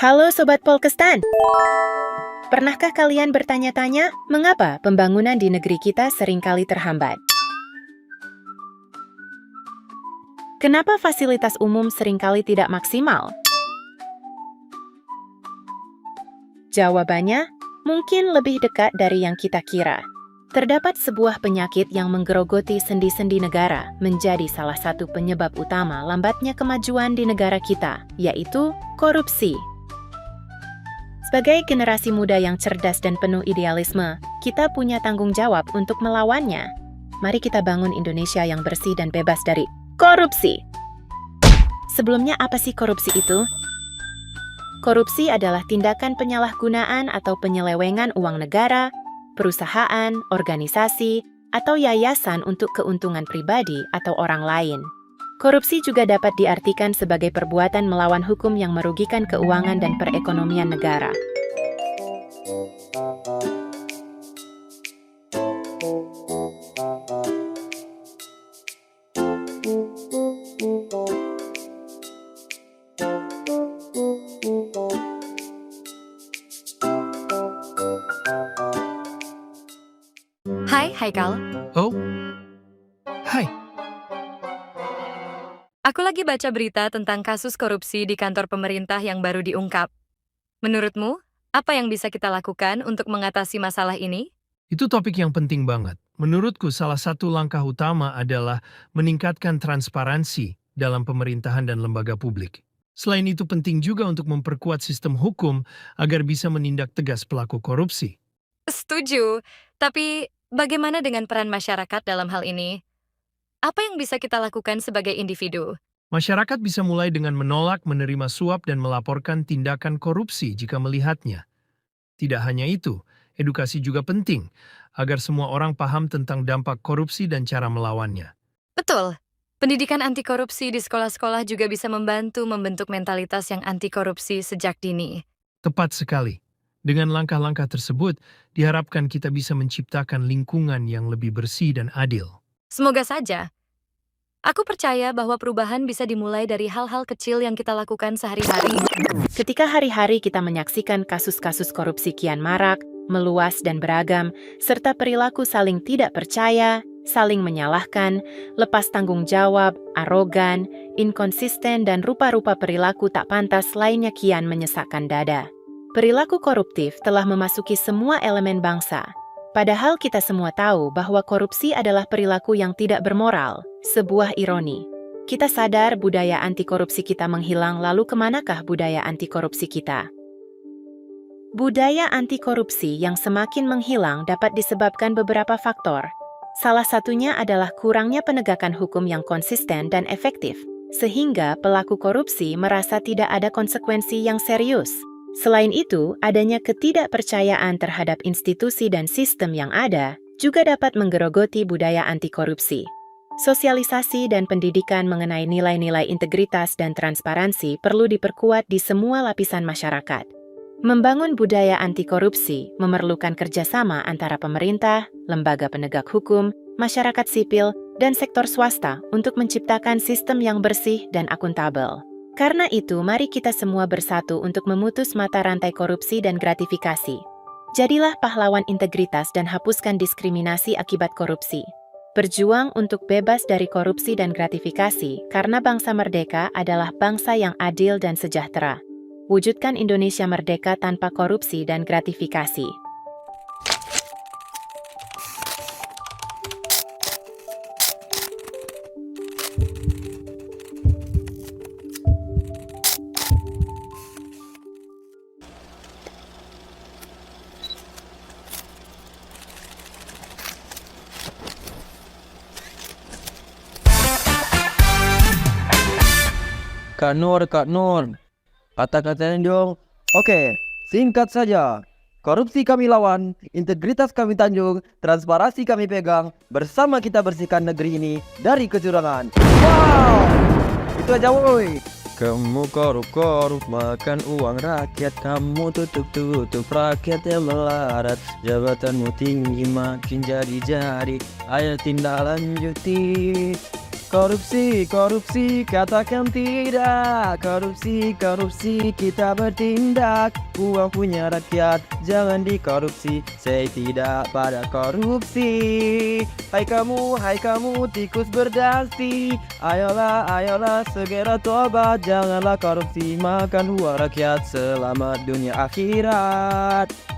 Halo Sobat Polkestan. Pernahkah kalian bertanya-tanya mengapa pembangunan di negeri kita seringkali terhambat? Kenapa fasilitas umum seringkali tidak maksimal? Jawabannya mungkin lebih dekat dari yang kita kira. Terdapat sebuah penyakit yang menggerogoti sendi-sendi negara menjadi salah satu penyebab utama lambatnya kemajuan di negara kita, yaitu korupsi. Sebagai generasi muda yang cerdas dan penuh idealisme, kita punya tanggung jawab untuk melawannya. Mari kita bangun Indonesia yang bersih dan bebas dari korupsi. Sebelumnya, apa sih korupsi itu? Korupsi adalah tindakan penyalahgunaan atau penyelewengan uang negara, perusahaan, organisasi, atau yayasan untuk keuntungan pribadi atau orang lain. Korupsi juga dapat diartikan sebagai perbuatan melawan hukum yang merugikan keuangan dan perekonomian negara. Hai, Haikal. Oh, hai. Aku lagi baca berita tentang kasus korupsi di kantor pemerintah yang baru diungkap. Menurutmu, apa yang bisa kita lakukan untuk mengatasi masalah ini? Itu topik yang penting banget. Menurutku salah satu langkah utama adalah meningkatkan transparansi dalam pemerintahan dan lembaga publik. Selain itu penting juga untuk memperkuat sistem hukum agar bisa menindak tegas pelaku korupsi. Setuju, tapi bagaimana dengan peran masyarakat dalam hal ini? Apa yang bisa kita lakukan sebagai individu? Masyarakat bisa mulai dengan menolak menerima suap dan melaporkan tindakan korupsi jika melihatnya. Tidak hanya itu, edukasi juga penting agar semua orang paham tentang dampak korupsi dan cara melawannya. Betul. Pendidikan anti korupsi di sekolah-sekolah juga bisa membantu membentuk mentalitas yang anti korupsi sejak dini. Tepat sekali. Dengan langkah-langkah tersebut, diharapkan kita bisa menciptakan lingkungan yang lebih bersih dan adil. Semoga saja. Aku percaya bahwa perubahan bisa dimulai dari hal-hal kecil yang kita lakukan sehari-hari. Ketika hari-hari kita menyaksikan kasus-kasus korupsi kian marak, meluas dan beragam, serta perilaku saling tidak percaya, saling menyalahkan, lepas tanggung jawab, arogan, inkonsisten dan rupa-rupa perilaku tak pantas lainnya kian menyesakkan dada. Perilaku koruptif telah memasuki semua elemen bangsa. Padahal kita semua tahu bahwa korupsi adalah perilaku yang tidak bermoral, sebuah ironi. Kita sadar budaya anti korupsi kita menghilang, lalu kemanakah budaya anti korupsi kita? Budaya anti korupsi yang semakin menghilang dapat disebabkan beberapa faktor. Salah satunya adalah kurangnya penegakan hukum yang konsisten dan efektif, sehingga pelaku korupsi merasa tidak ada konsekuensi yang serius. Selain itu, adanya ketidakpercayaan terhadap institusi dan sistem yang ada juga dapat menggerogoti budaya anti korupsi. Sosialisasi dan pendidikan mengenai nilai-nilai integritas dan transparansi perlu diperkuat di semua lapisan masyarakat. Membangun budaya anti korupsi memerlukan kerjasama antara pemerintah, lembaga penegak hukum, masyarakat sipil, dan sektor swasta untuk menciptakan sistem yang bersih dan akuntabel. Karena itu, mari kita semua bersatu untuk memutus mata rantai korupsi dan gratifikasi. Jadilah pahlawan integritas dan hapuskan diskriminasi akibat korupsi. Berjuang untuk bebas dari korupsi dan gratifikasi, karena bangsa merdeka adalah bangsa yang adil dan sejahtera. Wujudkan Indonesia merdeka tanpa korupsi dan gratifikasi. Kak Nur, kata-katanya dong. Oke, singkat saja. Korupsi kami lawan, integritas kami tanjung, transparansi kami pegang. Bersama kita bersihkan negeri ini dari kecurangan. Wow, itu aja woi. Kamu korup-korup makan uang rakyat. Kamu tutup-tutup rakyat yang melarat. Jabatanmu tinggi makin jadi-jadi. Ayo tindak lanjuti. Korupsi, korupsi, katakan tidak. Korupsi, korupsi, kita bertindak. Uang punya rakyat, jangan dikorupsi. Say tidak pada korupsi. Hai kamu, tikus berdasi. Ayolah, ayolah, segera tobat. Janganlah korupsi, makan uang rakyat. Selamat dunia akhirat.